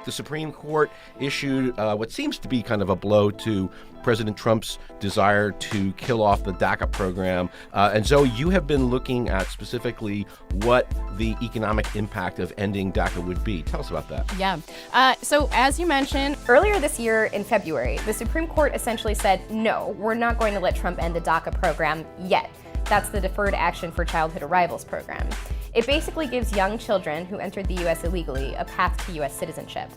the Supreme Court issued what seems to be kind of a blow to President Trump's desire to kill off the DACA program. And Zoe, you have been looking at specifically what the economic impact of ending DACA would be. Tell us about that. Yeah. So as you mentioned, earlier this year in February, the Supreme Court essentially said, no, we're not going to let Trump end the DACA program yet. That's the Deferred Action for Childhood Arrivals program. It basically gives young children who entered the U.S. illegally a path to U.S. citizenship.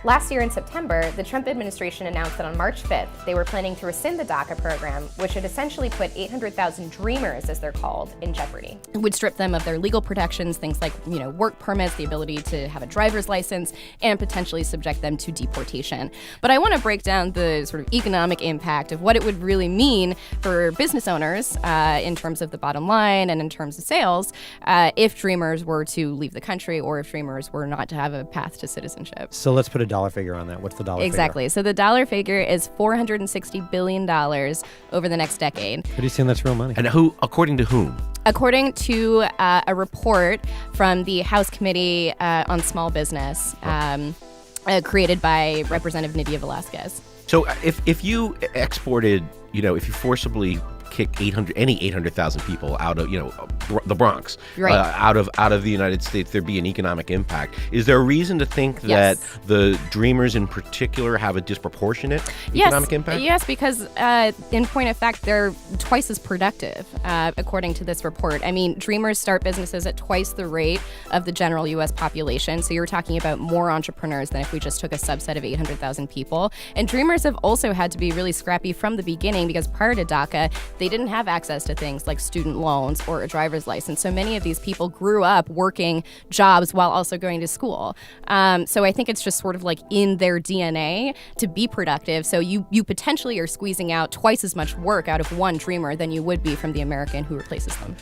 Last year in September, the Trump administration announced that on March 5th, they were planning to rescind the DACA program, which had essentially put 800,000 dreamers, as they're called, in jeopardy. It would strip them of their legal protections, things like, work permits, the ability to have a driver's license, and potentially subject them to deportation. But I want to break down the sort of economic impact of what it would really mean for business owners in terms of the bottom line and in terms of sales if dreamers were to leave the country or if dreamers were not to have a path to citizenship. So let's put a dollar figure on that. What's the dollar Exactly. figure? So the dollar figure is $460 billion over the next decade. What do you think that's real money? And who, according to whom? According to a report from the House Committee on Small Business created by Representative Nydia Velázquez. So if you exported, if you forcibly kick 800,000 people out of, the Bronx, right. out of the United States, there'd be an economic impact. Is there a reason to think that the Dreamers in particular have a disproportionate economic impact? Yes, because in point of fact, they're twice as productive, according to this report. I mean, Dreamers start businesses at twice the rate of the general U.S. population. So you're talking about more entrepreneurs than if we just took a subset of 800,000 people. And Dreamers have also had to be really scrappy from the beginning because prior to DACA, they didn't have access to things like student loans or a driver's license. So many of these people grew up working jobs while also going to school. So I think it's just sort of like in their DNA to be productive. So you potentially are squeezing out twice as much work out of one dreamer than you would be from the American who replaces them.